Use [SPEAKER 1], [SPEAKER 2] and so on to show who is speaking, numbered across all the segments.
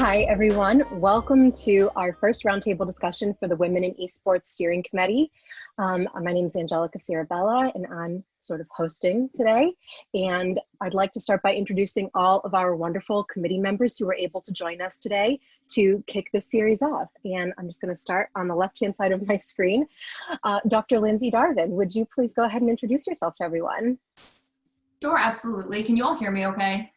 [SPEAKER 1] Hi, everyone. Welcome to our first roundtable discussion for the Women in Esports Steering Committee. My name is Angelica Cirabella, and I'm sort of hosting today. And I'd like to start by introducing all of our wonderful committee members who were able to join us today to kick this series off. And I'm just going to start on the left-hand side of my screen. Dr. Lindsey Darvin, would you please go ahead and introduce yourself to everyone?
[SPEAKER 2] Sure, absolutely. Can you all hear me okay?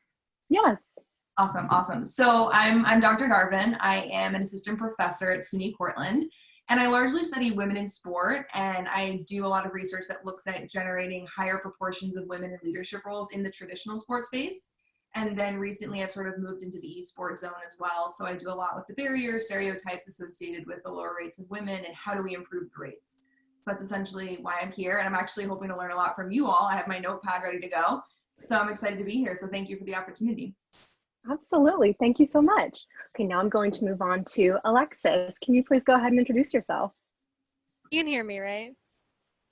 [SPEAKER 1] Yes.
[SPEAKER 2] Awesome. So I'm Dr. Darvin. I am an assistant professor at SUNY Cortland, and I largely study women in sport, and I do a lot of research that looks at generating higher proportions of women in leadership roles in the traditional sports space. And then recently I've sort of moved into the esports zone as well. So I do a lot with the barriers, stereotypes associated with the lower rates of women, and how do we improve the rates. So that's essentially why I'm here, and I'm actually hoping to learn a lot from you all. I have my notepad ready to go, so I'm excited to be here. So thank you for the opportunity.
[SPEAKER 1] Absolutely. Thank you so much. Okay, now I'm going to move on to Alexis. Can you please go ahead and introduce yourself?
[SPEAKER 3] You can hear me, right?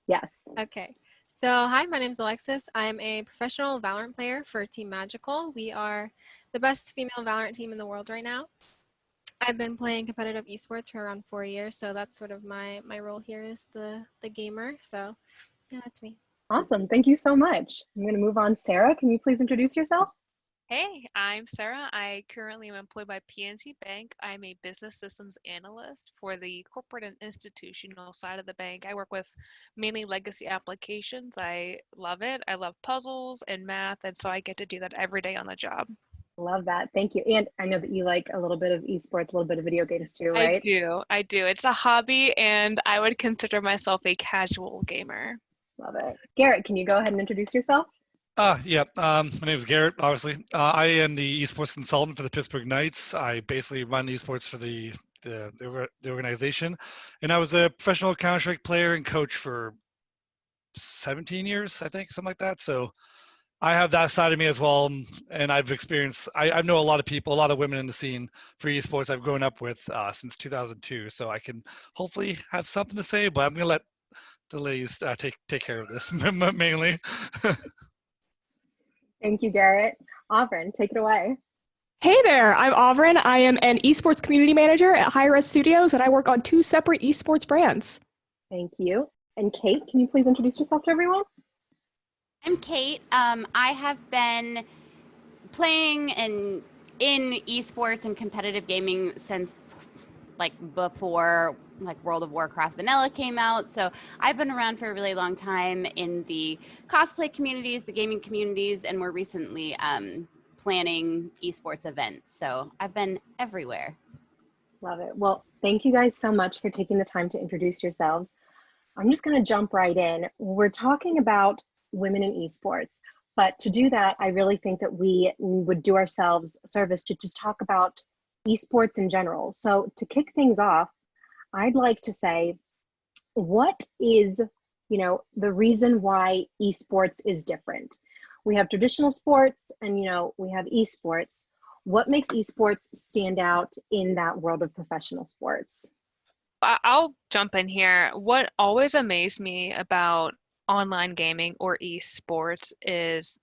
[SPEAKER 1] Yes.
[SPEAKER 3] Okay. So, hi, my name is Alexis. I'm a professional Valorant player for Team Magical. We are the best female Valorant team in the world right now. I've been playing competitive esports for around 4 years, so that's sort of my role here is the gamer. So, yeah, that's me.
[SPEAKER 1] Awesome. Thank you so much. I'm going to move on. Sarah, can you please introduce yourself?
[SPEAKER 4] Hey, I'm Sarah. I currently am employed by PNC Bank. I'm a business systems analyst for the corporate and institutional side of the bank. I work with mainly legacy applications. I love it. I love puzzles and math, and so I get to do that every day on the job.
[SPEAKER 1] Love that. Thank you. And I know that you like a little bit of esports, a little bit of video games too, right?
[SPEAKER 4] I do. It's a hobby, and I would consider myself a casual gamer.
[SPEAKER 1] Love it. Garett, can you go ahead and introduce yourself?
[SPEAKER 5] My name is Garett, obviously. I am the esports consultant for the Pittsburgh Knights. I basically run esports for the organization. And I was a professional Counter-Strike player and coach for 17 years, I think, something like that. So I have that side of me as well. And I've experienced, I know a lot of people, a lot of women in the scene for esports I've grown up with since 2002. So I can hopefully have something to say, but I'm going to let the ladies take care of this mainly.
[SPEAKER 1] Thank you, Garett. Auverin, take it away.
[SPEAKER 6] Hey there, I'm Auverin. I am an esports community manager at Hi-Rez Studios, and I work on 2 separate esports brands.
[SPEAKER 1] Thank you. And Kate, can you please introduce yourself to everyone?
[SPEAKER 7] I'm Kate. I have been playing in esports and competitive gaming since before World of Warcraft Vanilla came out. So I've been around for a really long time in the cosplay communities, the gaming communities, and more recently planning esports events. So I've been everywhere.
[SPEAKER 1] Love it. Well, thank you guys so much for taking the time to introduce yourselves. I'm just going to jump right in. We're talking about women in esports, but to do that, I really think that we would do ourselves a service to just talk about esports in general. So to kick things off, I'd like to say, what is, the reason why esports is different? We have traditional sports and, we have esports. What makes esports stand out in that world of professional sports?
[SPEAKER 4] I'll jump in here. What always amazed me about online gaming or esports is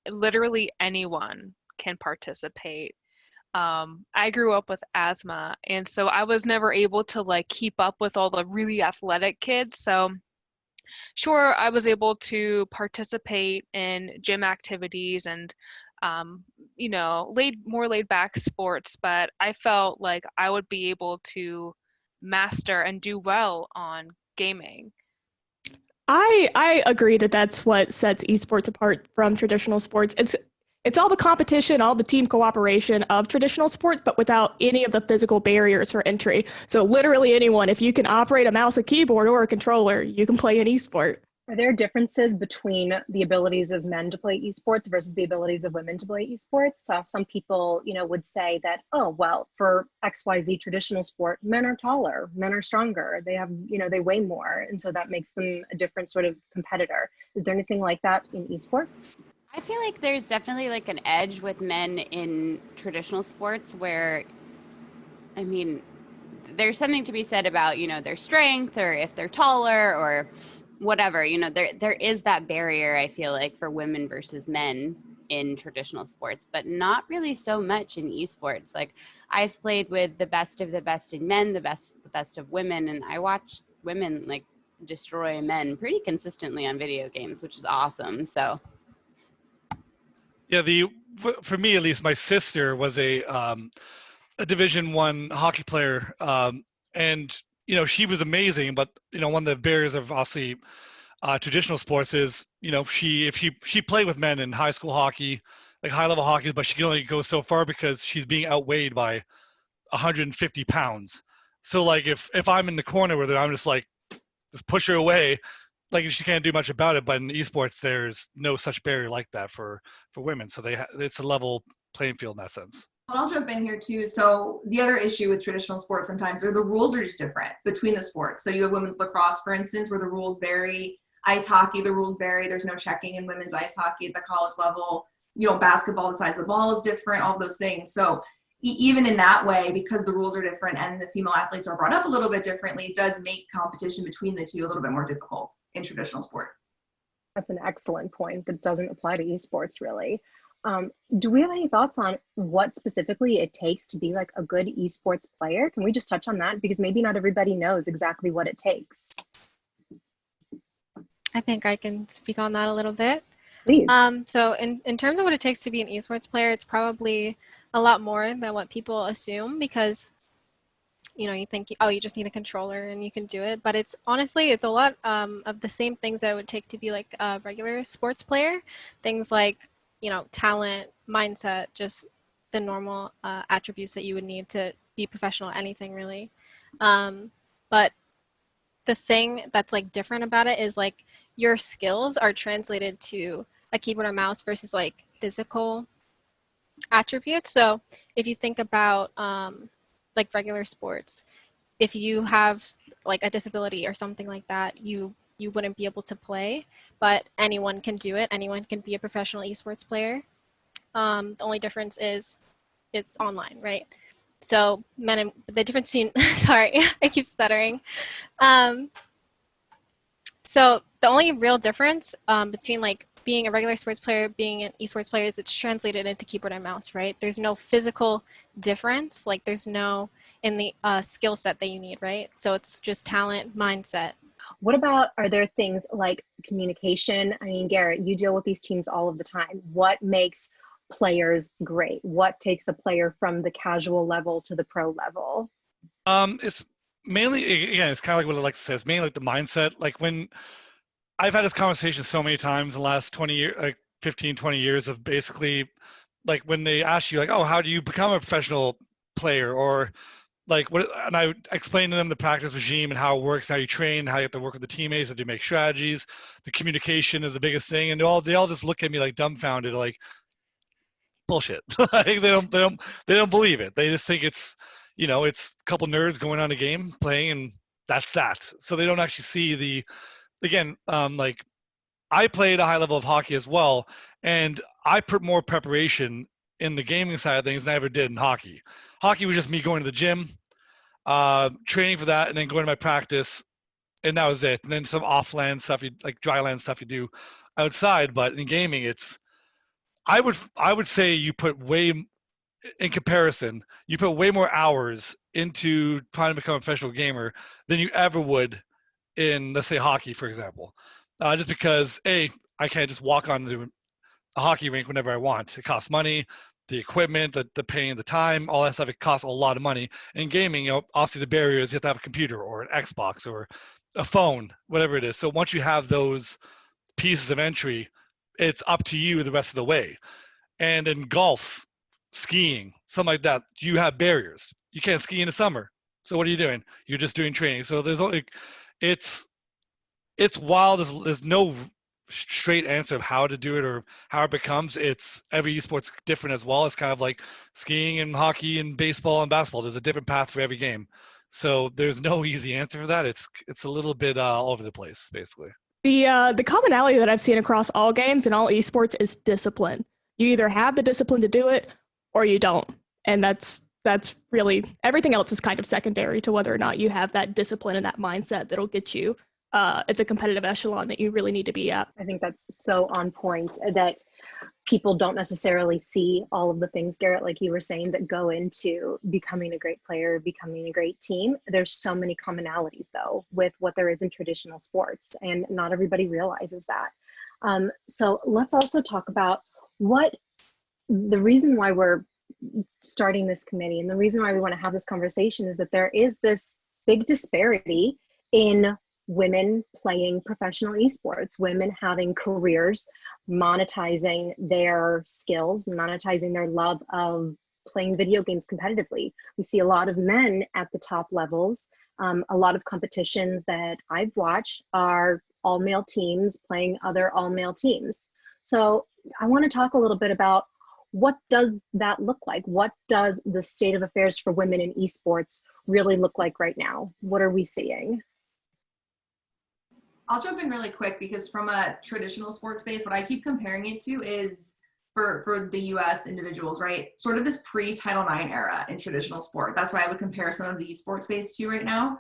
[SPEAKER 4] literally anyone can participate. I grew up with asthma, and so I was never able to keep up with all the really athletic kids. So sure, I was able to participate in gym activities and more laid back sports, but I felt like I would be able to master and do well on gaming.
[SPEAKER 6] I agree that that's what sets esports apart from traditional sports. It's all the competition, all the team cooperation of traditional sports, but without any of the physical barriers for entry. So literally anyone, if you can operate a mouse, a keyboard, or a controller, you can play an esport.
[SPEAKER 1] Are there differences between the abilities of men to play esports versus the abilities of women to play esports? So some people, would say that, oh, well, for XYZ traditional sport, men are taller, men are stronger, they have, they weigh more. And so that makes them a different sort of competitor. Is there anything like that in esports?
[SPEAKER 7] I feel like there's definitely an edge with men in traditional sports where, there's something to be said about, their strength or if they're taller or whatever, there is that barrier, I feel like, for women versus men in traditional sports, but not really so much in esports. Like, I've played with the best in men, the best of women, and I watch women like destroy men pretty consistently on video games, which is awesome. So
[SPEAKER 5] Yeah, for me at least, my sister was a Division I hockey player, and she was amazing. But one of the barriers of obviously traditional sports is she played with men in high school hockey, like high level hockey, but she can only go so far because she's being outweighed by 150 pounds. So like if I'm in the corner with her, I'm just like just push her away. Like she can't do much about it. But in esports, there's no such barrier like that for women. So it's a level playing field in that sense.
[SPEAKER 2] Well, I'll jump in here too. So the other issue with traditional sports sometimes are the rules are just different between the sports. So you have women's lacrosse, for instance, where the rules vary. Ice hockey, the rules vary. There's no checking in women's ice hockey at the college level. Basketball, the size of the ball is different, all those things. So even in that way, because the rules are different and the female athletes are brought up a little bit differently, it does make competition between the two a little bit more difficult in traditional sport.
[SPEAKER 1] That's an excellent point that doesn't apply to esports really. Do we have any thoughts on what specifically it takes to be like a good esports player? Can we just touch on that? Because maybe not everybody knows exactly what it takes.
[SPEAKER 3] I think I can speak on that a little bit.
[SPEAKER 1] Please.
[SPEAKER 3] So in terms of what it takes to be an esports player, it's probably a lot more than what people assume, because you think, oh, you just need a controller and you can do it. But it's honestly, it's a lot of the same things that it would take to be like a regular sports player. Things like, talent, mindset, just the normal attributes that you would need to be professional at anything really. But the thing that's like different about it is like your skills are translated to a keyboard or mouse versus like physical attributes. So if you think about like regular sports, if you have like a disability or something like that, you wouldn't be able to play, but anyone can do it. Anyone can be a professional esports player. The only difference is it's online, right? So the difference between, sorry, I keep stuttering. So the only real difference between like being a regular sports player, being an esports player, is it's translated into keyboard and mouse, right? There's no physical difference. Like there's no in the skill set that you need, right? So it's just talent, mindset.
[SPEAKER 1] What about, are there things like communication? I mean, Garett, you deal with these teams all of the time. What makes players great? What takes a player from the casual level to the pro level?
[SPEAKER 5] It's mainly, again, it's kind of like what Alexis says, it's mainly like the mindset. Like when I've had this conversation so many times in the last 20 years, like 15, 20 years of basically like when they ask you like, oh, how do you become a professional player? Or like what, and I explain to them the practice regime and how it works, how you train, how you have to work with the teammates, how to make strategies. The communication is the biggest thing. And they all just look at me like dumbfounded, like bullshit. Like they don't believe it. They just think it's, it's a couple nerds going on a game playing and that's that. So they don't actually see like I played a high level of hockey as well. And I put more preparation in the gaming side of things than I ever did in hockey. Hockey was just me going to the gym, training for that, and then going to my practice, and that was it. And then some off-land stuff, like dry land stuff you do outside. But in gaming, I would say you put in comparison, you put way more hours into trying to become a professional gamer than you ever would in, let's say, hockey, for example. Just because, I can't just walk on the hockey rink whenever I want. It costs money. The equipment, the paying, the time, all that stuff, it costs a lot of money. In gaming, obviously the barrier is you have to have a computer or an Xbox or a phone, whatever it is. So once you have those pieces of entry, it's up to you the rest of the way. And in golf, skiing, something like that, you have barriers. You can't ski in the summer. So what are you doing? You're just doing training. So there's only, it's wild. There's no straight answer of how to do it or how it becomes. It's every esport's different as well. It's kind of like skiing and hockey and baseball and basketball. There's a different path for every game. So there's no easy answer for that. It's a little bit all over the place, basically.
[SPEAKER 6] The commonality that I've seen across all games and all esports is discipline. You either have the discipline to do it or you don't. And that's really, everything else is kind of secondary to whether or not you have that discipline and that mindset that'll get you at the competitive echelon that you really need to be at.
[SPEAKER 1] I think that's so on point that people don't necessarily see all of the things, Garett, like you were saying, that go into becoming a great player, becoming a great team. There's so many commonalities, though, with what there is in traditional sports, and not everybody realizes that. So let's also talk about what the reason why we're starting this committee and the reason why we want to have this conversation is that there is this big disparity in women playing professional esports, women having careers, monetizing their skills, monetizing their love of playing video games competitively. We see a lot of men at the top levels. A lot of competitions that I've watched are all-male teams playing other all-male teams. So I want to talk a little bit about what does that look like? What does the state of affairs for women in esports really look like right now? What are we seeing?
[SPEAKER 2] I'll jump in really quick because from a traditional sports space, what I keep comparing it to is for the US individuals, right? Sort of this pre-Title IX era in traditional sport. That's why I would compare some of the esports space to right now.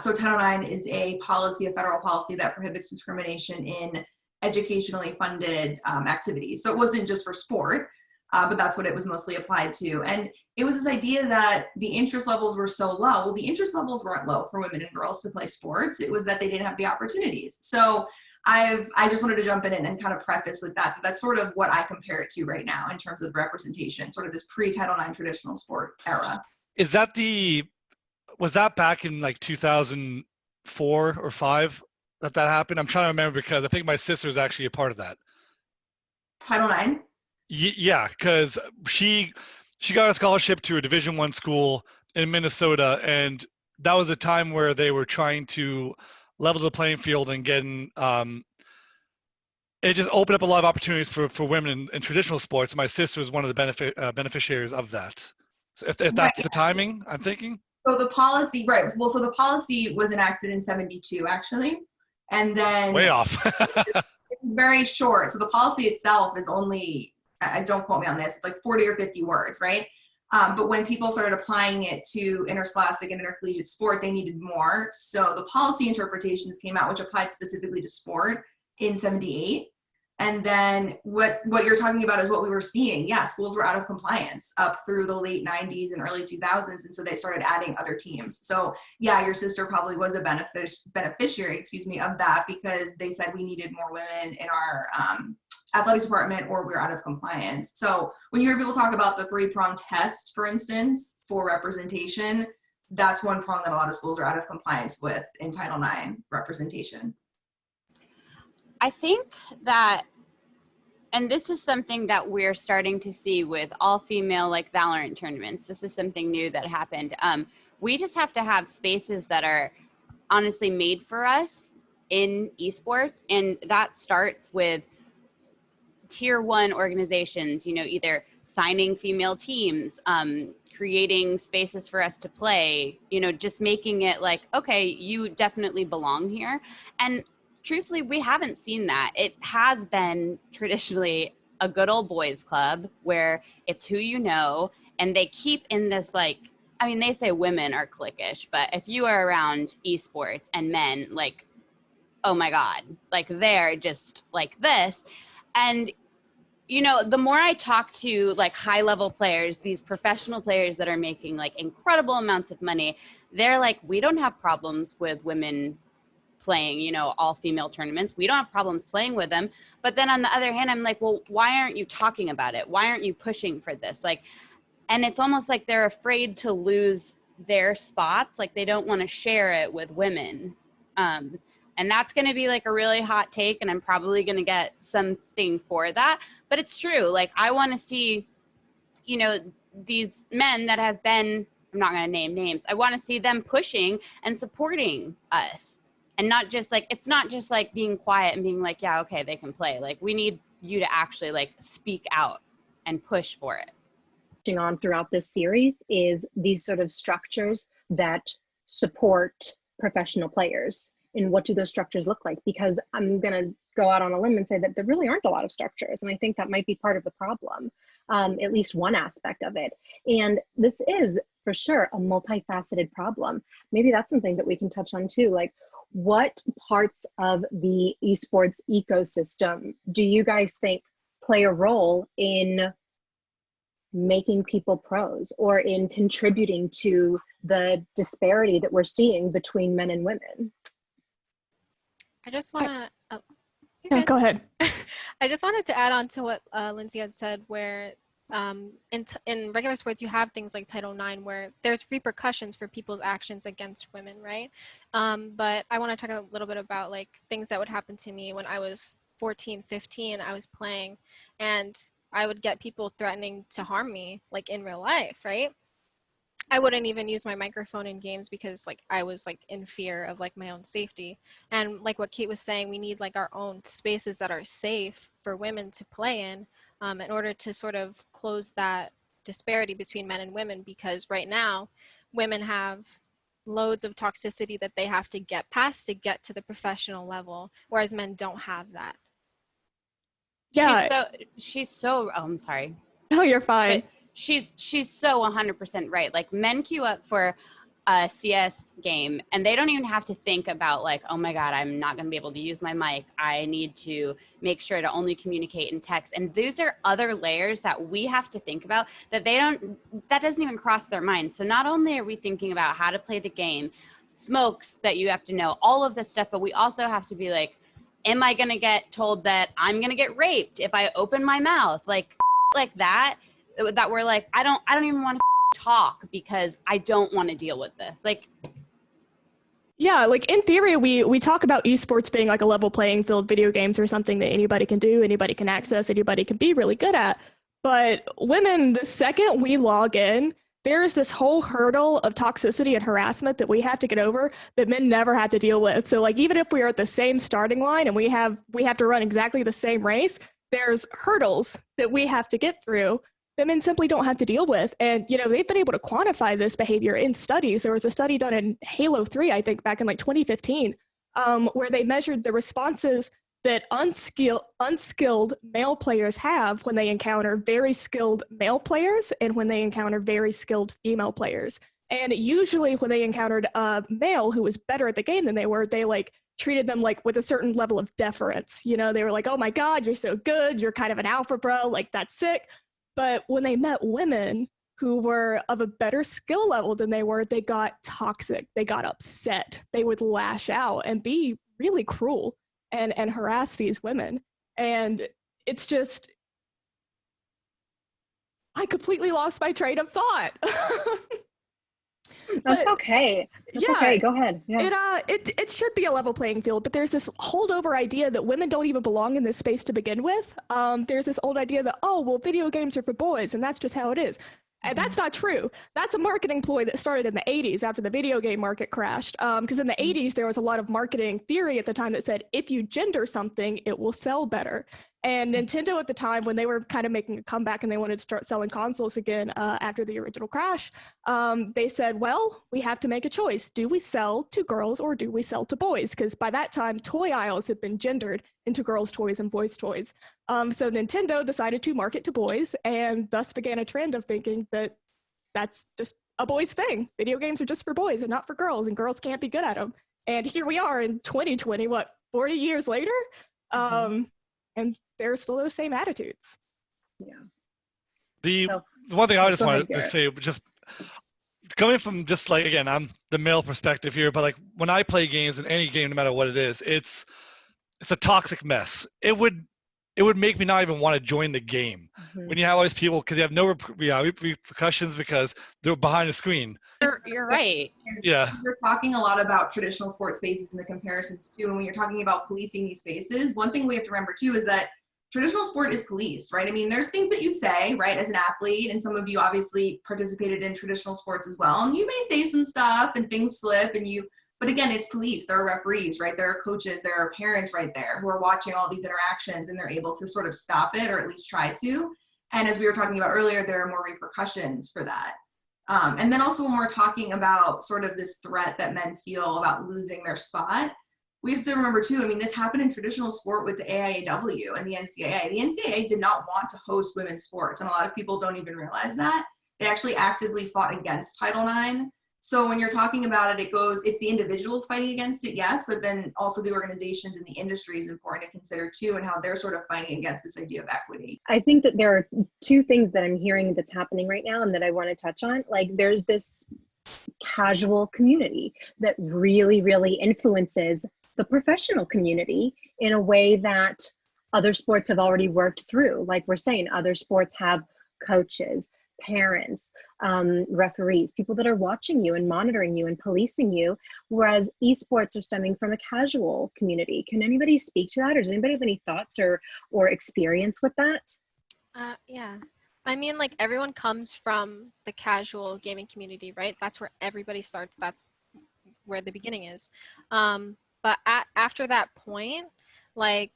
[SPEAKER 2] So Title IX is a policy, a federal policy that prohibits discrimination in educationally funded activities. So it wasn't just for sport, but that's what it was mostly applied to. And it was this idea that the interest levels were so low. Well, the interest levels weren't low for women and girls to play sports. It was that they didn't have the opportunities. So I just wanted to jump in and kind of preface with that. That's sort of what I compare it to right now in terms of representation, sort of this pre-Title IX traditional sport era.
[SPEAKER 5] Is that was that back in like 2004 or 5 that happened? I'm trying to remember because I think my sister is actually a part of that.
[SPEAKER 2] Title IX?
[SPEAKER 5] Yeah, because she got a scholarship to a Division I school in Minnesota, and that was a time where they were trying to level the playing field and getting it just opened up a lot of opportunities for women in traditional sports. My sister was one of the beneficiaries of that. So if that's right. The timing, I'm thinking.
[SPEAKER 2] So the policy, right? Well, so the policy was enacted in '72, actually, and then
[SPEAKER 5] way off.
[SPEAKER 2] It's very short. So the policy itself is only, don't quote me on this, it's like 40 or 50 words, right? But when people started applying it to interscholastic and intercollegiate sport, they needed more. So the policy interpretations came out, which applied specifically to sport in '78. And then what you're talking about is what we were seeing. Yeah, schools were out of compliance up through the late '90s and early 2000s. And so they started adding other teams. So yeah, your sister probably was a beneficiary, of that, because they said we needed more women in our athletic department or we're out of compliance. So when you hear people talk about the 3-pronged test, for instance, for representation, that's one prong that a lot of schools are out of compliance with in Title IX representation.
[SPEAKER 7] I think that, and this is something that we're starting to see with all-female like Valorant tournaments. This is something new that happened. We just have to have spaces that are honestly made for us in esports, and that starts with tier 1 organizations, either signing female teams, creating spaces for us to play, just making it like, okay, you definitely belong here. And truthfully, we haven't seen that. It has been traditionally a good old boys club where it's who you know, and they keep in this like, they say women are cliquish, but if you are around esports and men, like, oh my God, like they're just like this. And the more I talk to like high level players, these professional players that are making like incredible amounts of money, they're like, we don't have problems with women playing, all female tournaments. We don't have problems playing with them. But then on the other hand, I'm like, well, why aren't you talking about it? Why aren't you pushing for this? Like, and it's almost like they're afraid to lose their spots. Like they don't want to share it with women. And that's going to be like a really hot take, and I'm probably going to get something for that. But it's true. Like I want to see, these men that have been, I'm not going to name names. I want to see them pushing and supporting us. And not just like, it's not just like being quiet and being like, yeah, okay, they can play. Like we need you to actually like speak out and push for it.
[SPEAKER 1] On throughout this series is these sort of structures that support professional players. And what do those structures look like? Because I'm going to go out on a limb and say that there really aren't a lot of structures. And I think that might be part of the problem, at least one aspect of it. And this is for sure a multifaceted problem. Maybe that's something that we can touch on too. Like, what parts of the esports ecosystem do you guys think play a role in making people pros or in contributing to the disparity that we're seeing between men and women.
[SPEAKER 3] I just want to.
[SPEAKER 6] Yeah, go ahead.
[SPEAKER 3] I just wanted to add on to what Lindsey had said, where in regular sports you have things like Title IX where there's repercussions for people's actions against women, right? But I want to talk a little bit about like things that would happen to me when I was 14, 15. I was playing, and I would get people threatening to harm me, like in real life, right? I wouldn't even use my microphone in games because like I was like in fear of like my own safety. And like what Kate was saying, we need like our own spaces that are safe for women to play in order to sort of close that disparity between men and women, because right now women have loads of toxicity that they have to get past to get to the professional level, whereas men don't have that.
[SPEAKER 6] Yeah.
[SPEAKER 7] She's so oh, I'm sorry.
[SPEAKER 6] Oh, you're fine.
[SPEAKER 7] But she's so 100% right. Like, men queue up for a CS game and they don't even have to think about like, oh my God, I'm not going to be able to use my mic. I need to make sure to only communicate in text. And these are other layers that we have to think about that that doesn't even cross their minds. So not only are we thinking about how to play the game, smokes that you have to know, all of this stuff, but we also have to be like, am I going to get told that I'm going to get raped if I open my mouth? Like that we're like, I don't even want to talk because I don't want to deal with this. Like,
[SPEAKER 6] yeah, like in theory, we talk about esports being like a level playing field. Video games are something that anybody can do, anybody can access, anybody can be really good at. But women, the second we log in, there's this whole hurdle of toxicity and harassment that we have to get over that men never had to deal with. So like, even if we are at the same starting line and we have to run exactly the same race, there's hurdles that we have to get through that men simply don't have to deal with. And, you know, they've been able to quantify this behavior in studies. There was a study done in Halo 3, I think, back in like 2015, where they measured the responses that unskilled male players have when they encounter very skilled male players and when they encounter very skilled female players. And usually when they encountered a male who was better at the game than they were, they like treated them like with a certain level of deference. You know, they were like, oh my God, you're so good. You're kind of an alpha bro. Like, that's sick. But when they met women who were of a better skill level than they were, they got toxic. They got upset. They would lash out and be really cruel and harass these women. And it's just, I completely lost my train of thought.
[SPEAKER 1] That's okay. That's okay. Go ahead. Yeah.
[SPEAKER 6] It should be a level playing field, but there's this holdover idea that women don't even belong in this space to begin with. There's this old idea that, oh, well, video games are for boys, and that's just how it is. And that's not true. That's a marketing ploy that started in the 80s after the video game market crashed. Because in the 80s, there was a lot of marketing theory at the time that said, if you gender something, it will sell better. And Nintendo at the time, when they were kind of making a comeback and they wanted to start selling consoles again after the original crash, they said, well, we have to make a choice. Do we sell to girls or do we sell to boys? Because by that time, toy aisles had been gendered into girls' toys and boys' toys. So Nintendo decided to market to boys and thus began a trend of thinking that that's just a boys' thing. Video games are just for boys and not for girls, and girls can't be good at them. And here we are in 2020, 40 years later? And they're still those same attitudes.
[SPEAKER 1] Yeah.
[SPEAKER 5] The one thing I just wanted to say, just coming from just like, again, I'm the male perspective here, but like when I play games in any game, no matter what it is, it's a toxic mess. It would make me not even want to join the game when you have all these people, because you have no repercussions because they're behind the screen.
[SPEAKER 7] You're right.
[SPEAKER 5] Yeah.
[SPEAKER 2] We're talking a lot about traditional sports spaces and the comparisons too. And when you're talking about policing these spaces, one thing we have to remember too is that traditional sport is policed, right? I mean, there's things that you say, right, as an athlete, and some of you obviously participated in traditional sports as well. And you may say some stuff and things slip but again, it's police. There are referees, right? There are coaches, there are parents right there who are watching all these interactions, and they're able to sort of stop it or at least try to. And as we were talking about earlier, there are more repercussions for that. And then also when we're talking about sort of this threat that men feel about losing their spot, we have to remember too, I mean, this happened in traditional sport with the AIAW and the NCAA. The NCAA did not want to host women's sports, and a lot of people don't even realize that. They actually actively fought against Title IX So when you're talking about it, it's the individuals fighting against it, yes, but then also the organizations and the industry is important to consider too, and how they're sort of fighting against this idea of equity.
[SPEAKER 1] I think that there are two things that I'm hearing that's happening right now and that I want to touch on. Like, there's this casual community that really, really influences the professional community in a way that other sports have already worked through. Like we're saying, other sports have coaches, parents, referees, people that are watching you and monitoring you and policing you, whereas esports are stemming from a casual community. Can anybody speak to that, or does anybody have any thoughts or experience with that?
[SPEAKER 3] Yeah. I mean, like, everyone comes from the casual gaming community, right? That's where everybody starts. That's where the beginning is. But after that point, like,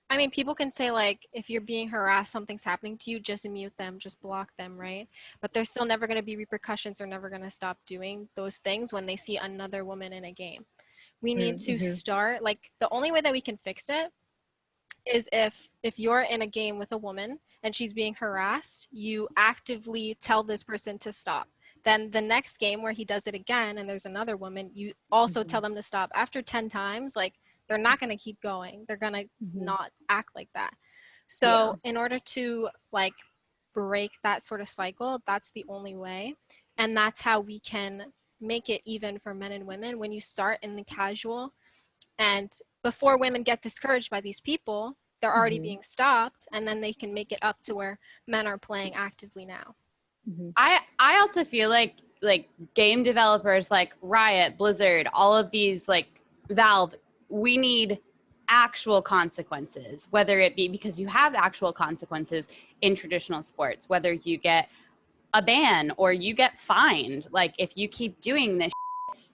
[SPEAKER 3] I mean, people can say, like, if you're being harassed, something's happening to you, just mute them, just block them, right? But there's still never going to be repercussions. They're never going to stop doing those things when they see another woman in a game. We need to start, like, the only way that we can fix it is if you're in a game with a woman and she's being harassed, you actively tell this person to stop. Then the next game where he does it again and there's another woman, you also tell them to stop. After 10 times, like, they're not going to keep going. They're going to not act like that. So in order to, like, break that sort of cycle, that's the only way. And that's how we can make it even for men and women. When you start in the casual, and before women get discouraged by these people, they're already being stopped, and then they can make it up to where men are playing actively now.
[SPEAKER 7] I also feel like game developers like Riot, Blizzard, all of these, like Valve, we need actual consequences, whether it be because you have actual consequences in traditional sports, whether you get a ban or you get fined. Like, if you keep doing this,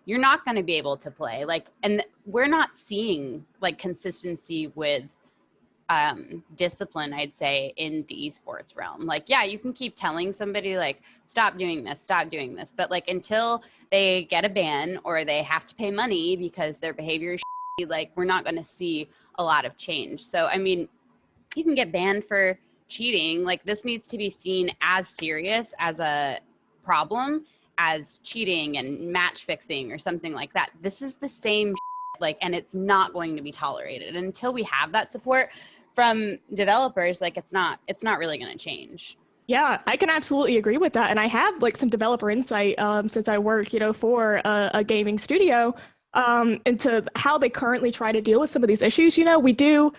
[SPEAKER 7] you're not going to be able to play. Like, and we're not seeing, like, consistency with discipline, I'd say, in the esports realm. Like, yeah, you can keep telling somebody, like, stop doing this, but, like, until they get a ban or they have to pay money because their behavior is shitty, like, we're not going to see a lot of change. So, I mean, you can get banned for cheating. Like, this needs to be seen as serious as a problem as cheating and match fixing or something like that. This is the same like, and it's not going to be tolerated. And until we have that support from developers, like, it's not really going to change.
[SPEAKER 6] Yeah, I can absolutely agree with that. And I have, like, some developer insight since I work, for a gaming studio into how they currently try to deal with some of these issues. We do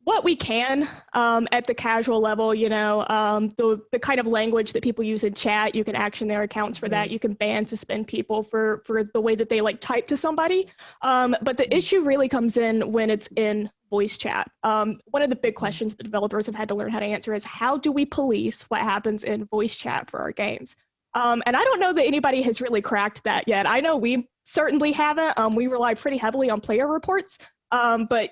[SPEAKER 6] what we can at the casual level, the kind of language that people use in chat, you can action their accounts for that. You can ban, suspend people for the way that they, like, type to somebody. But the issue really comes in when it's in voice chat. One of the big questions that developers have had to learn how to answer is, how do we police what happens in voice chat for our games? And I don't know that anybody has really cracked that yet. I know we certainly haven't. We rely pretty heavily on player reports. But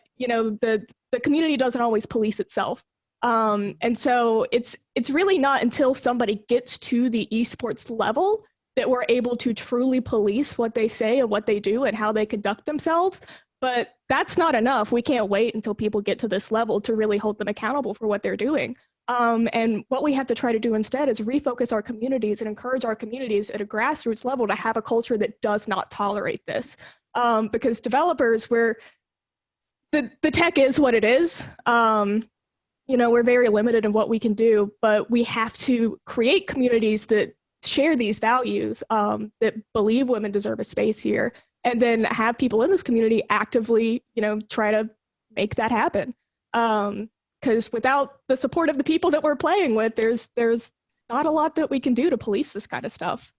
[SPEAKER 6] the community doesn't always police itself. And so it's really not until somebody gets to the esports level that we're able to truly police what they say and what they do and how they conduct themselves. But that's not enough. We can't wait until people get to this level to really hold them accountable for what they're doing. And what we have to try to do instead is refocus our communities and encourage our communities at a grassroots level to have a culture that does not tolerate this. Because developers, the tech is what it is. We're very limited in what we can do, but we have to create communities that share these values, that believe women deserve a space here, and then have people in this community actively, try to make that happen. Because without the support of the people that we're playing with, there's not a lot that we can do to police this kind of stuff.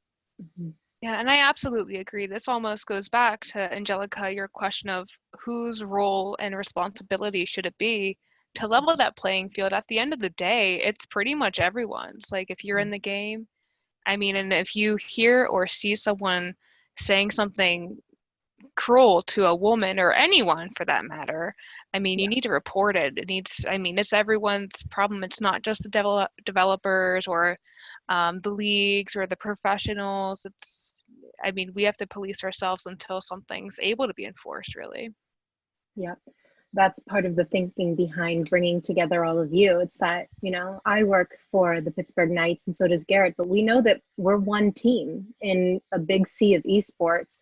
[SPEAKER 4] Yeah, and I absolutely agree. This almost goes back to, Angelica, your question of whose role and responsibility should it be to level that playing field. At the end of the day, it's pretty much everyone's. Like, if you're in the game, I mean, and if you hear or see someone saying something cruel to a woman or anyone for that matter, I mean, you need to report it. It's everyone's problem. It's not just the developers or the leagues or the professionals. We have to police ourselves until something's able to be enforced, really.
[SPEAKER 1] Yeah. that's part of the thinking behind bringing together all of you. It's that, you know, I work for the Pittsburgh Knights and so does Garett, but we know that we're one team in a big sea of esports,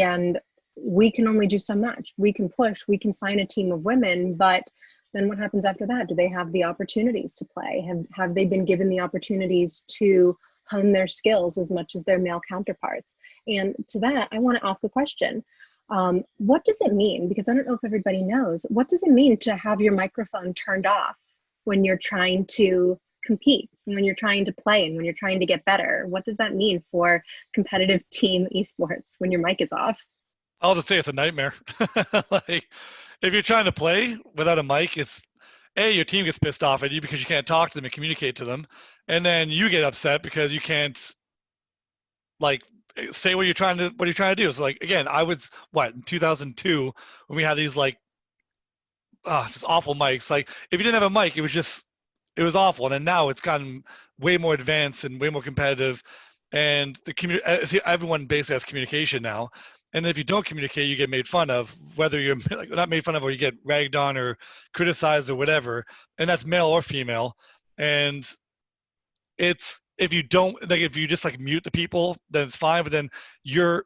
[SPEAKER 1] and we can only do so much. We can push, we can sign a team of women, but then what happens after that? Do they have the opportunities to play? Have they been given the opportunities to hone their skills as much as their male counterparts? And to that, I want to ask a question. What does it mean? Because I don't know if everybody knows, what does it mean to have your microphone turned off when you're trying to compete, when you're trying to play, and when you're trying to get better? What does that mean for competitive team esports when your mic is off?
[SPEAKER 5] I'll just say it's a nightmare. Like, if you're trying to play without a mic, it's your team gets pissed off at you because you can't talk to them and communicate to them, and then you get upset because you can't like say what you're trying to do. So like, again, I was in 2002 when we had these like just awful mics. Like, if you didn't have a mic, it was awful. And then now it's gotten way more advanced and way more competitive, and everyone basically has communication now. And if you don't communicate, you get made fun of, whether you're like, not made fun of, or you get ragged on or criticized or whatever. And that's male or female. And if you just like mute the people, then it's fine. But then you're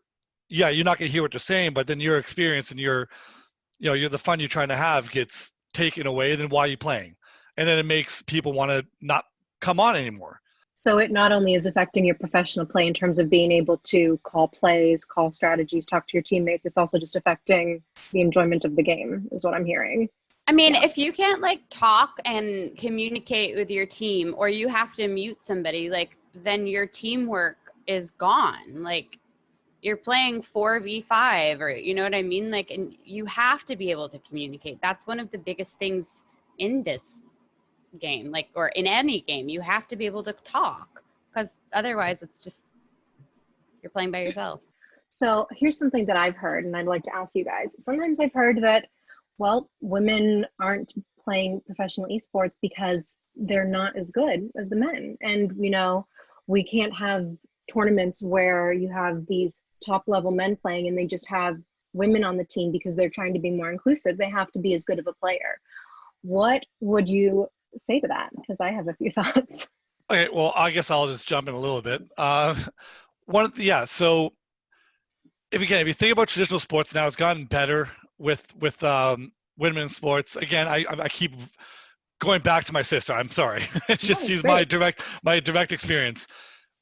[SPEAKER 5] not gonna hear what they're saying. But then your experience and the fun you're trying to have gets taken away. Then why are you playing? And then it makes people want to not come on anymore.
[SPEAKER 1] So it not only is affecting your professional play in terms of being able to call plays, call strategies, talk to your teammates, it's also just affecting the enjoyment of the game, is what I'm hearing.
[SPEAKER 7] I mean, if you can't like talk and communicate with your team, or you have to mute somebody, like, then your teamwork is gone. Like, you're playing 4v5, or you know what I mean? Like, and you have to be able to communicate. That's one of the biggest things in this game, like, or in any game. You have to be able to talk, because otherwise it's just, you're playing by yourself.
[SPEAKER 1] So here's something that I've heard, and I'd like to ask you guys. Sometimes I've heard that, well, women aren't playing professional esports because they're not as good as the men. And, you know, we can't have tournaments where you have these top level men playing and they just have women on the team because they're trying to be more inclusive. They have to be as good of a player. What would you say to that? Because I have a few thoughts.
[SPEAKER 5] Okay, well, I guess I'll just jump in a little bit. So if you think about traditional sports now, it's gotten better with women's sports. Again, I keep going back to my sister. I'm sorry. It's just she's my direct experience.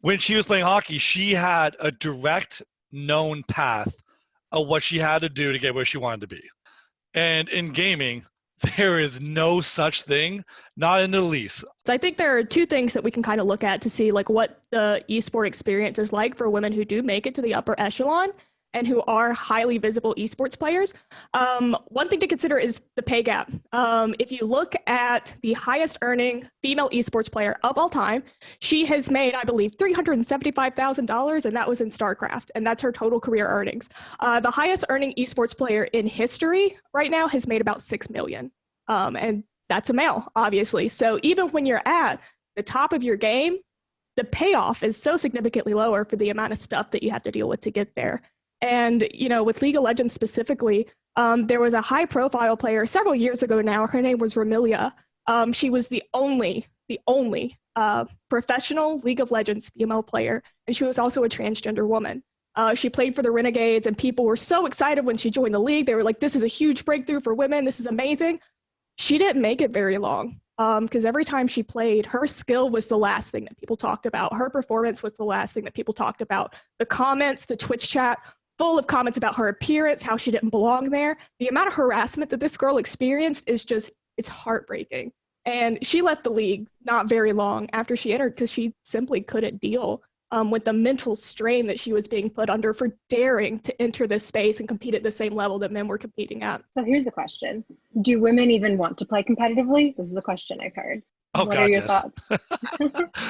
[SPEAKER 5] When she was playing hockey, she had a direct known path of what she had to do to get where she wanted to be. And in gaming, there is no such thing, not in the least.
[SPEAKER 6] So I think there are two things that we can kind of look at to see like what the esport experience is like for women who do make it to the upper echelon and who are highly visible esports players. One thing to consider is the pay gap. If you look at the highest earning female esports player of all time, she has made, I believe, $375,000, and that was in StarCraft, and that's her total career earnings. The highest earning esports player in history right now has made about $6 million, and that's a male, obviously. So even when you're at the top of your game, the payoff is so significantly lower for the amount of stuff that you have to deal with to get there. And, you know, with League of Legends specifically, there was a high profile player several years ago now. Her name was Ramilia. She was the only professional League of Legends female player. And she was also a transgender woman. She played for the Renegades, and people were so excited when she joined the league. They were like, this is a huge breakthrough for women. This is amazing. She didn't make it very long. Because every time she played, her skill was the last thing that people talked about. Her performance was the last thing that people talked about. The comments, the Twitch chat, full of comments about her appearance, how she didn't belong there. The amount of harassment that this girl experienced is just, it's heartbreaking. And she left the league not very long after she entered because she simply couldn't deal with the mental strain that she was being put under for daring to enter this space and compete at the same level that men were competing at.
[SPEAKER 1] So here's a question. Do women even want to play competitively? This is a question I've heard. What are your thoughts?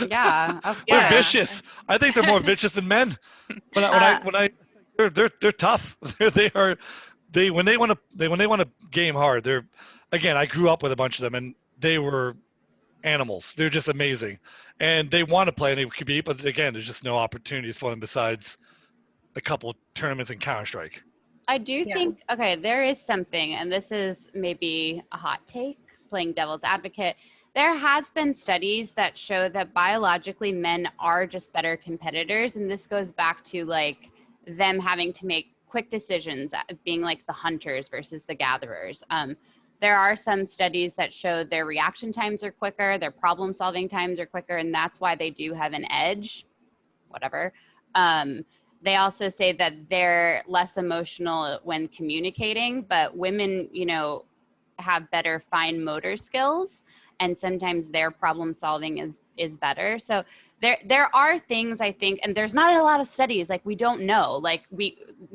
[SPEAKER 7] Yeah.
[SPEAKER 5] They're vicious. I think they're more vicious than men. They're tough. When they want to game hard. I grew up with a bunch of them, and they were animals. They're just amazing, and they want to play and they compete. But again, there's just no opportunities for them besides a couple of tournaments in Counter-Strike.
[SPEAKER 7] I do
[SPEAKER 1] Yeah.
[SPEAKER 7] think, okay, there is something, and this is maybe a hot take, playing devil's advocate. There has been studies that show that biologically men are just better competitors, and this goes back to like them having to make quick decisions as being like the hunters versus the gatherers. There are some studies that show their reaction times are quicker, their problem solving times are quicker, and that's why they do have an edge, whatever. They also say that they're less emotional when communicating, but women, you know, have better fine motor skills, and sometimes their problem solving is better. So there are things, I think, and there's not a lot of studies, like we don't know, like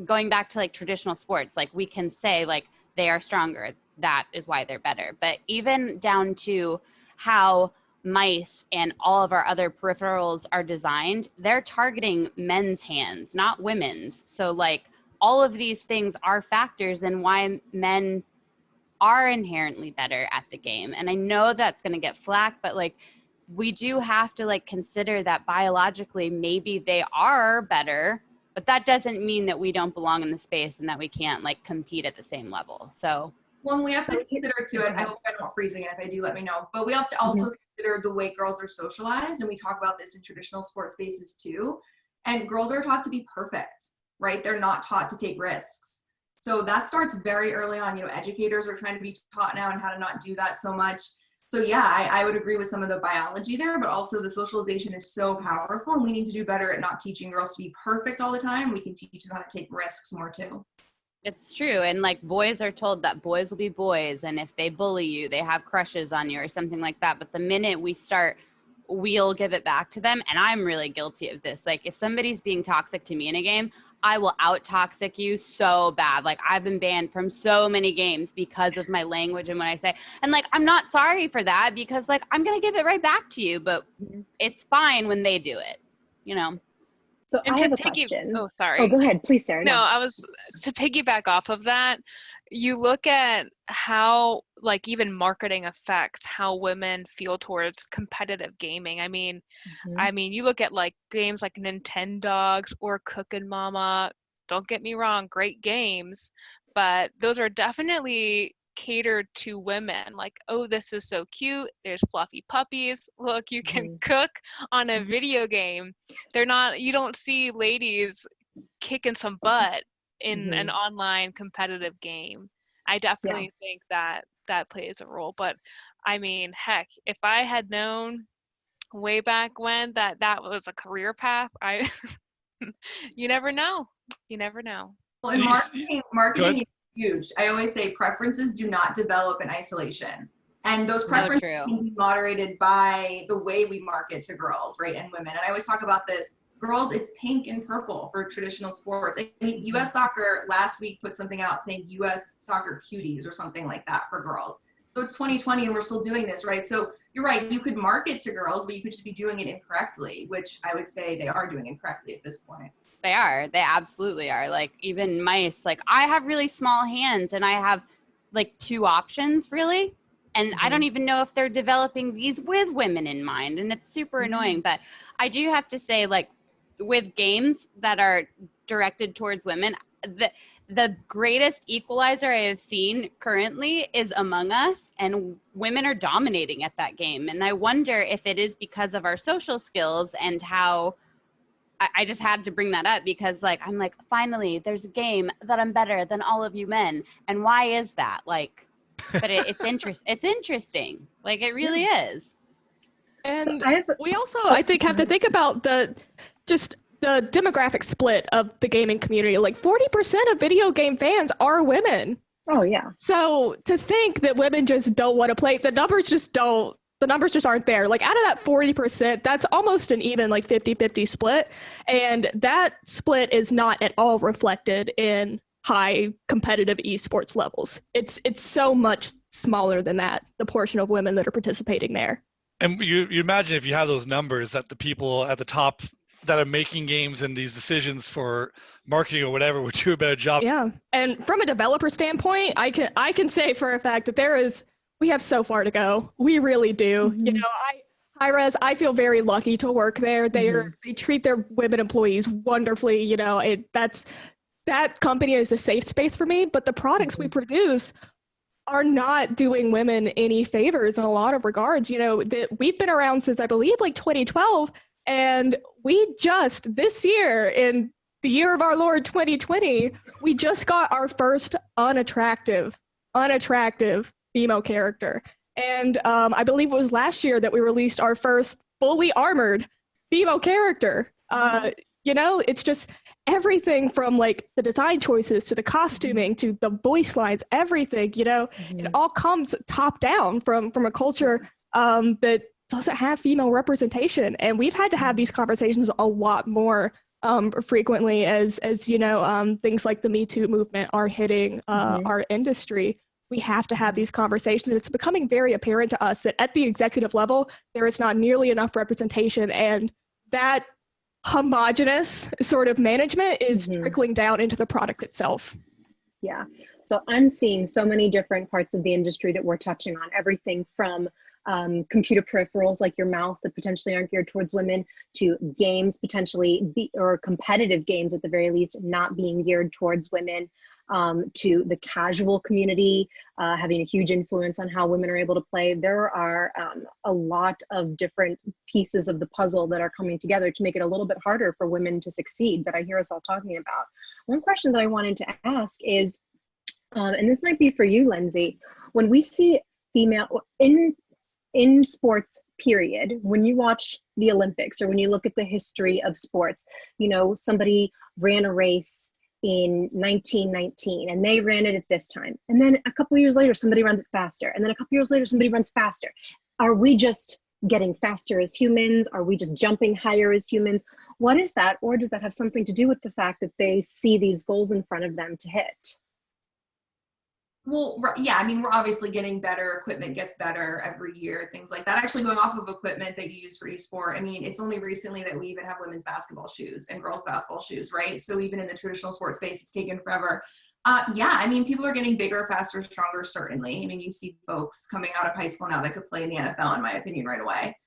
[SPEAKER 7] going back to like traditional sports, like we can say like they are stronger, that is why they're better. But even down to how mice and all of our other peripherals are designed, they're targeting men's hands, not women's. So like all of these things are factors in why men are inherently better at the game. And I know that's going to get flack, but like we do have to like consider that biologically maybe they are better, but that doesn't mean that we don't belong in the space and that we can't like compete at the same level. So
[SPEAKER 2] well, and we have to consider too, and I hope I'm not freezing it, if I do, let me know, but we have to also consider the way girls are socialized, and we talk about this in traditional sports spaces too, and girls are taught to be perfect, right? They're not taught to take risks. So that starts very early on. You know, educators are trying to be taught now on how to not do that so much. So yeah, I would agree with some of the biology there, but also the socialization is so powerful, and we need to do better at not teaching girls to be perfect all the time. We can teach them how to take risks more too.
[SPEAKER 7] it's true. And like boys are told that boys will be boys, and if they bully you, they have crushes on you or something like that. But the minute we start, we'll give it back to them. And I'm really guilty of this. Like if somebody's being toxic to me in a game, I will out toxic you so bad. Like I've been banned from so many games because of my language and what I say. And like, I'm not sorry for that, because like, I'm going to give it right back to you, but it's fine when they do it, you know?
[SPEAKER 1] So
[SPEAKER 4] And
[SPEAKER 1] I
[SPEAKER 4] to
[SPEAKER 1] have a
[SPEAKER 4] piggy-
[SPEAKER 1] question.
[SPEAKER 4] Oh, sorry.
[SPEAKER 1] Oh, go ahead, please, Sarah.
[SPEAKER 4] No, I was to piggyback off of that. You look at how, like, even marketing affects how women feel towards competitive gaming. I mean, you look at like games like Nintendogs or Cookin' Mama. Don't get me wrong, great games, but those are definitely catered to women. Like, oh, this is so cute. There's fluffy puppies. Look, you can cook on a video game. They're not. You don't see ladies kicking some butt in an online competitive game. I definitely think that that plays a role. But I mean, heck, if I had known way back when that was a career path, you never know. You never know.
[SPEAKER 2] Well, in marketing is huge. I always say preferences do not develop in isolation. And those preferences can be moderated by the way we market to girls, right, and women. And I always talk about this. Girls, it's pink and purple for traditional sports. I mean, U.S. Soccer last week put something out saying U.S. Soccer cuties or something like that for girls. So it's 2020 and we're still doing this, right? So you're right, you could market to girls, but you could just be doing it incorrectly, which I would say they are doing incorrectly at this point.
[SPEAKER 7] They are. They absolutely are. Like even mice, like I have really small hands and I have like 2 options really. And I don't even know if they're developing these with women in mind. And it's super annoying. But I do have to say, like with games that are directed towards women, the greatest equalizer I have seen currently is Among Us, and women are dominating at that game. And I wonder if it is because of our social skills and how I just had to bring that up, because like I'm like, finally there's a game that I'm better than all of you men. And why is that? Like, but it's interesting. Like it really is.
[SPEAKER 6] And
[SPEAKER 1] So
[SPEAKER 6] we also, I think, have to think about the demographic split of the gaming community. Like 40% of video game fans are women.
[SPEAKER 1] Oh yeah.
[SPEAKER 6] So to think that women just don't want to play, the numbers just aren't there. Like out of that 40%, that's almost an even like 50-50 split. And that split is not at all reflected in high competitive esports levels. It's so much smaller than that, the portion of women that are participating there.
[SPEAKER 5] And you imagine if you have those numbers, that the people at the top that are making games and these decisions for marketing or whatever would do a better job.
[SPEAKER 6] Yeah. And from a developer standpoint, I can say for a fact that we have so far to go. We really do. You know, Hi-Rez, I feel very lucky to work there. They treat their women employees wonderfully. You know, that company is a safe space for me, but the products we produce are not doing women any favors in a lot of regards. You know, that we've been around since I believe like 2012, and we just this year, in the year of our Lord 2020, we just got our first unattractive female character. And I believe it was last year that we released our first fully armored female character. You know, it's just everything from like the design choices to the costuming to the voice lines, everything, you know, it all comes top down from a culture that doesn't have female representation. And we've had to have these conversations a lot more frequently as you know, things like the Me Too movement are hitting our industry. We have to have these conversations. It's becoming very apparent to us that at the executive level, there is not nearly enough representation, and that homogenous sort of management is trickling down into the product itself.
[SPEAKER 1] Yeah. So I'm seeing so many different parts of the industry that we're touching on, everything from computer peripherals like your mouse that potentially aren't geared towards women, to games or competitive games at the very least not being geared towards women, to the casual community having a huge influence on how women are able to play. There are a lot of different pieces of the puzzle that are coming together to make it a little bit harder for women to succeed that I hear us all talking about. One question that I wanted to ask is, and this might be for you, Lindsey, when we see female in sports, period, when you watch the Olympics or when you look at the history of sports, you know, somebody ran a race in 1919 and they ran it at this time, and then a couple years later somebody runs it faster, and then a couple years later somebody runs faster. Are we just getting faster as humans? Are we just jumping higher as humans? What is that? Or does that have something to do with the fact that they see these goals in front of them to hit?
[SPEAKER 2] Well, yeah, I mean, we're obviously getting better. Equipment gets better every year, things like that. Actually, going off of equipment that you use for esport, I mean, it's only recently that we even have women's basketball shoes and girls basketball shoes, right? So even in the traditional sports space, it's taken forever. Yeah, I mean, people are getting bigger, faster, stronger, certainly. I mean, you see folks coming out of high school now that could play in the NFL, in my opinion, right away.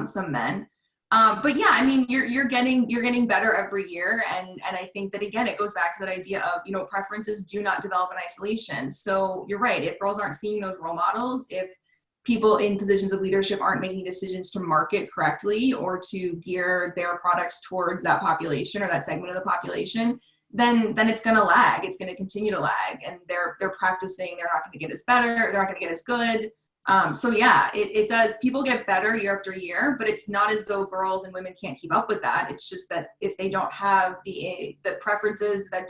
[SPEAKER 2] Some men. But yeah, I mean, you're getting better every year, and I think that again, it goes back to that idea of, you know, preferences do not develop in isolation. So you're right, if girls aren't seeing those role models, if people in positions of leadership aren't making decisions to market correctly or to gear their products towards that population or that segment of the population, then it's going to lag. It's going to continue to lag, and they're practicing. They're not going to get as better. They're not going to get as good. So yeah, it does. People get better year after year, but it's not as though girls and women can't keep up with that. It's just that if they don't have the preferences, that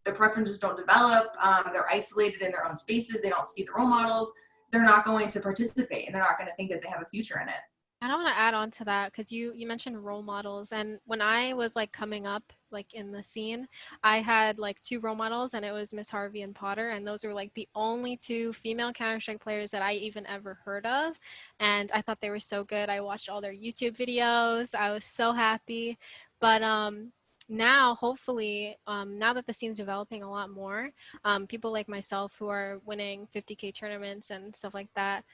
[SPEAKER 2] the preferences don't develop, they're isolated in their own spaces, they don't see the role models, they're not going to participate, and they're not going to think that they have a future in it.
[SPEAKER 3] And I want to add on to that, because you mentioned role models, and when I was like coming up like in the scene, I had like 2 role models, and it was Miss Harvey and Potter, and those were like the only 2 female Counter-Strike players that I even ever heard of, and I thought they were so good. I watched all their YouTube videos. I was so happy. But now, hopefully, now that the scene's developing a lot more, people like myself who are winning 50K tournaments and stuff like that,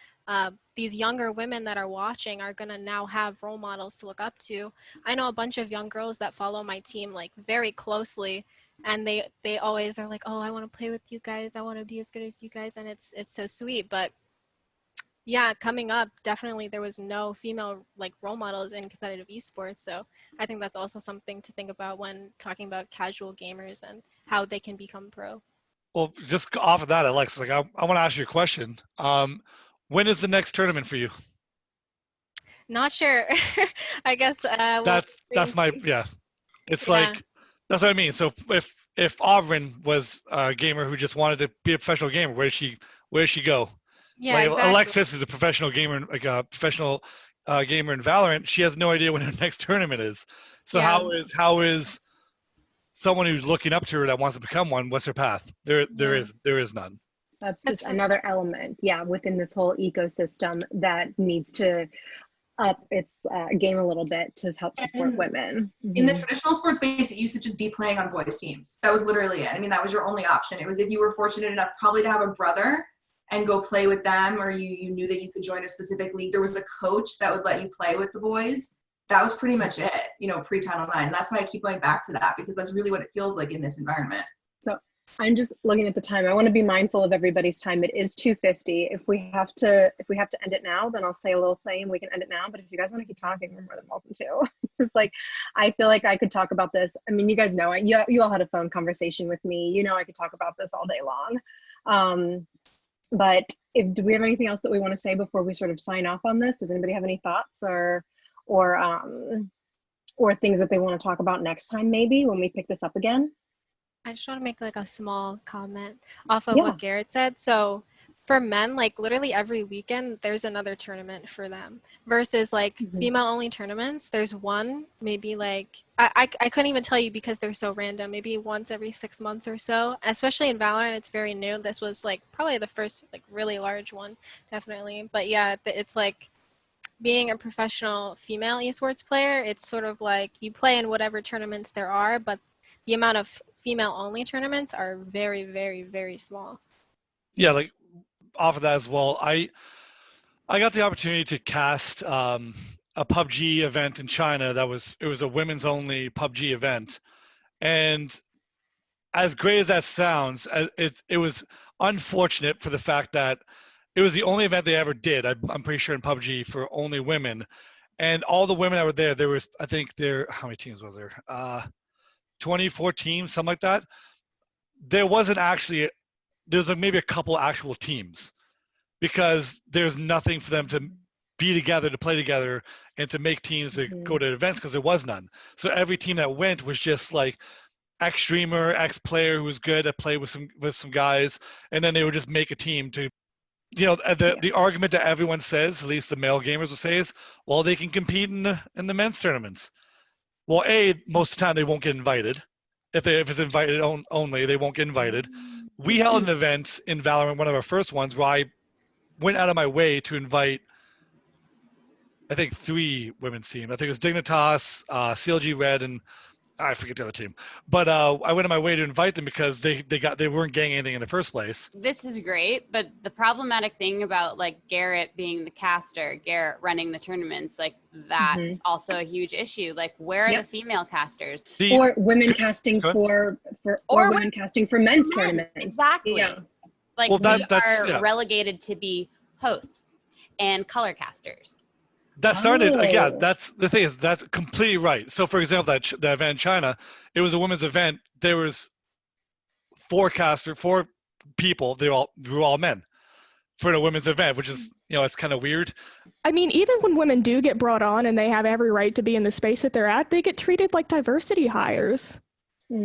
[SPEAKER 3] these younger women that are watching are gonna now have role models to look up to. I know a bunch of young girls that follow my team like very closely, and they always are like, oh, I want to play with you guys, I want to be as good as you guys, and it's so sweet. But yeah, coming up, definitely there was no female like role models in competitive esports, so I think that's also something to think about when talking about casual gamers and how they can become pro.
[SPEAKER 5] Well, just off of that, Alexis, like I want to ask you a question. When is the next tournament for you?
[SPEAKER 3] Not sure. I guess
[SPEAKER 5] that's my It's like, that's what I mean. So if Auverin was a gamer who just wanted to be a professional gamer, where does she go?
[SPEAKER 3] Yeah,
[SPEAKER 5] like
[SPEAKER 3] exactly.
[SPEAKER 5] Alexis is a professional gamer, like a professional gamer in Valorant. She has no idea when her next tournament is. So
[SPEAKER 3] Yeah.
[SPEAKER 5] how is someone who's looking up to her that wants to become one? What's her path? There is none.
[SPEAKER 1] That's just another element, within this whole ecosystem that needs to up its game a little bit to help support women.
[SPEAKER 2] In the traditional sports space, it used to just be playing on boys teams. That was literally it. I mean, that was your only option. It was if you were fortunate enough probably to have a brother and go play with them, or you knew that you could join a specific league. There was a coach that would let you play with the boys. That was pretty much it, pre-Title IX. And that's why I keep going back to that, because that's really what it feels like in this environment.
[SPEAKER 1] So I'm just looking at the time. I want to be mindful of everybody's time. It is 2:50. If we have to end it now, then I'll say a little thing and we can end it now. But if you guys want to keep talking, we're more than welcome to. Just like, I feel like I could talk about this. I mean, you guys know, you all had a phone conversation with me. You know, I could talk about this all day long. But do we have anything else that we want to say before we sort of sign off on this? Does anybody have any thoughts or things that they want to talk about next time, maybe when we pick this up again?
[SPEAKER 3] I just want to make like a small comment off of what Garett said. So for men, like literally every weekend, there's another tournament for them versus like female only tournaments. There's one, maybe like, I couldn't even tell you because they're so random, maybe once every 6 months or so, especially in Valorant, it's very new. This was like probably the first like really large one, definitely. But yeah, it's like being a professional female esports player, it's sort of like you play in whatever tournaments there are, but the amount of female-only tournaments are very, very, very small.
[SPEAKER 5] Yeah, like off of that as well, I got the opportunity to cast a PUBG event in China. It was a women's-only PUBG event, and as great as that sounds, it was unfortunate for the fact that it was the only event they ever did. I'm pretty sure in PUBG for only women, and all the women that were there. There was, I think, how many teams was there? 24 teams, something like that. There was like maybe a couple actual teams because there's nothing for them to be together, to play together, and to make teams to go to events because there was none. So every team that went was just like ex-streamer, ex-player who was good at play with some guys, and then they would just make a team to, you know, the argument that everyone says, at least the male gamers will say, is, well, they can compete in the men's tournaments. Well, most of the time they won't get invited. If it's invited only, they won't get invited. We held an event in Valorant, one of our first ones, where I went out of my way to invite, I think, 3 women's teams. I think it was Dignitas, CLG Red, and I forget the other team. But I went on my way to invite them because they weren't getting anything in the first place.
[SPEAKER 7] This is great, but the problematic thing about like Garett being the caster, Garett running the tournaments, like that's also a huge issue. Like, where are the female casters?
[SPEAKER 1] Or women casting for women casting for men's tournaments.
[SPEAKER 7] Exactly. Yeah. Like, we are relegated to be hosts and color casters.
[SPEAKER 5] That started, that's the thing, is that's completely right. So, for example, that event in China, it was a women's event. There was 4 people. They were all men for a women's event, which is, you know, it's kind of weird.
[SPEAKER 6] I mean, even when women do get brought on and they have every right to be in the space that they're at, they get treated like diversity hires.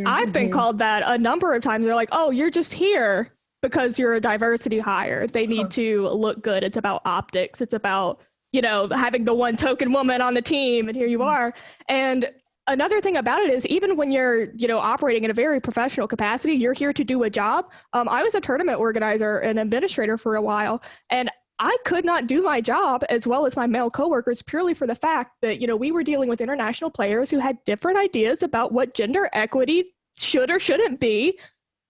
[SPEAKER 6] I've been called that a number of times. They're like, oh, you're just here because you're a diversity hire. They need to look good. It's about optics. It's about, you know, having the one token woman on the team, and here you are. And another thing about it is, even when you're, you know, operating in a very professional capacity, you're here to do a job. I was a tournament organizer and administrator for a while, and I could not do my job as well as my male coworkers purely for the fact that, you know, we were dealing with international players who had different ideas about what gender equity should or shouldn't be,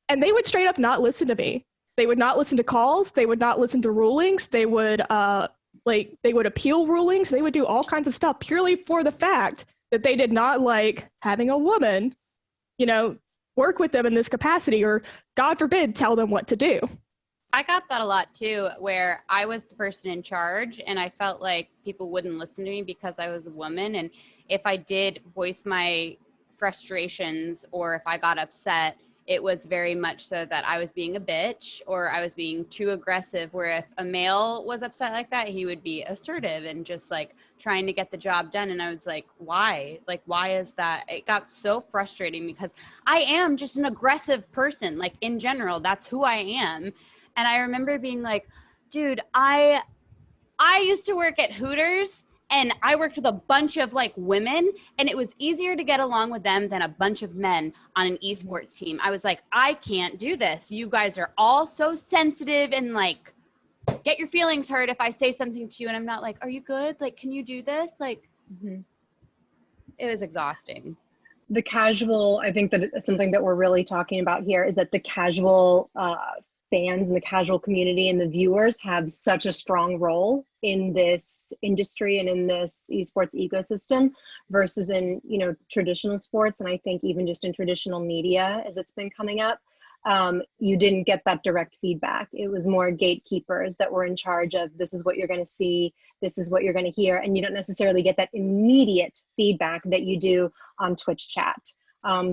[SPEAKER 6] and they would straight up not listen to me. They would not listen to calls. They would not listen to rulings. They would they would appeal rulings. They would do all kinds of stuff purely for the fact that they did not like having a woman, you know, work with them in this capacity, or God forbid, tell them what to do.
[SPEAKER 7] I got that a lot too, where I was the person in charge and I felt like people wouldn't listen to me because I was a woman. And if I did voice my frustrations or if I got upset, it was very much so that I was being a bitch or I was being too aggressive, where if a male was upset like that, he would be assertive and just like trying to get the job done. And I was like, why? Like, why is that? It got so frustrating because I am just an aggressive person. Like, in general, that's who I am. And I remember being like, dude, I used to work at Hooters and I worked with a bunch of like women, and it was easier to get along with them than a bunch of men on an esports team. I was like, I can't do this. You guys are all so sensitive and like get your feelings hurt if I say something to you. And I'm not like, are you good? Like, can you do this? Like, it was exhausting.
[SPEAKER 1] The casual, I think that something that we're really talking about here is that the casual fans and the casual community and the viewers have such a strong role in this industry and in this esports ecosystem versus in, you know, traditional sports. And I think even just in traditional media as it's been coming up, you didn't get that direct feedback. It was more gatekeepers that were in charge of, this is what you're going to see, this is what you're going to hear, and you don't necessarily get that immediate feedback that you do on Twitch chat.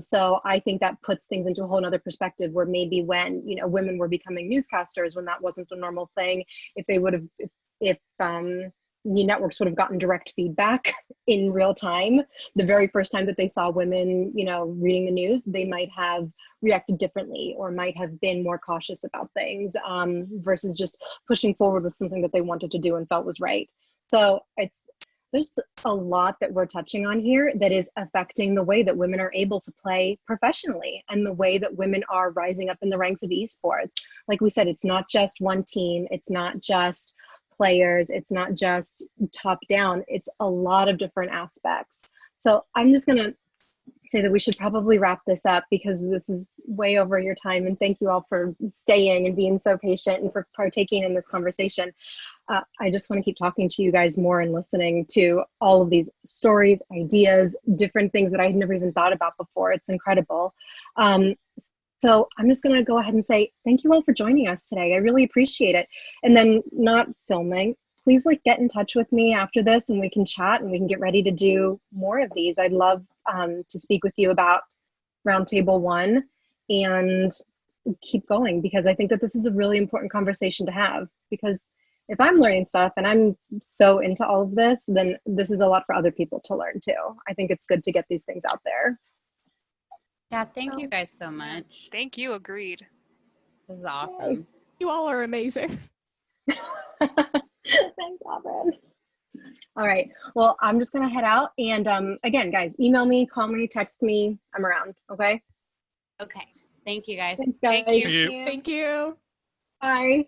[SPEAKER 1] So I think that puts things into a whole nother perspective, where maybe when, you know, women were becoming newscasters, when that wasn't a normal thing, if they would have, if networks would have gotten direct feedback in real time, the very first time that they saw women, you know, reading the news, they might have reacted differently, or might have been more cautious about things, versus just pushing forward with something that they wanted to do and felt was right. So there's a lot that we're touching on here that is affecting the way that women are able to play professionally, and the way that women are rising up in the ranks of esports. Like we said, it's not just one team, it's not just players, it's not just top down, it's a lot of different aspects. So I'm just gonna say that we should probably wrap this up, because this is way over your time, and thank you all for staying and being so patient and for partaking in this conversation. I just want to keep talking to you guys more and listening to all of these stories, ideas, different things that I had never even thought about before. It's incredible. So I'm just going to go ahead and say thank you all for joining us today. I really appreciate it. And then, not filming, please like get in touch with me after this, and we can chat and we can get ready to do more of these. I'd love to speak with you about Roundtable 1 and keep going, because I think that this is a really important conversation to have. Because if I'm learning stuff and I'm so into all of this, then this is a lot for other people to learn too. I think it's good to get these things out there.
[SPEAKER 7] Yeah, thank you guys so much.
[SPEAKER 4] Thank you. Agreed.
[SPEAKER 7] This is awesome.
[SPEAKER 6] You all are amazing.
[SPEAKER 1] Thanks, Auverin. All right. Well, I'm just going to head out. And again, guys, email me, call me, text me. I'm around. Okay.
[SPEAKER 7] Okay. Thank you guys.
[SPEAKER 1] Thanks, guys.
[SPEAKER 4] Thank you.
[SPEAKER 6] Thank you.
[SPEAKER 1] Bye.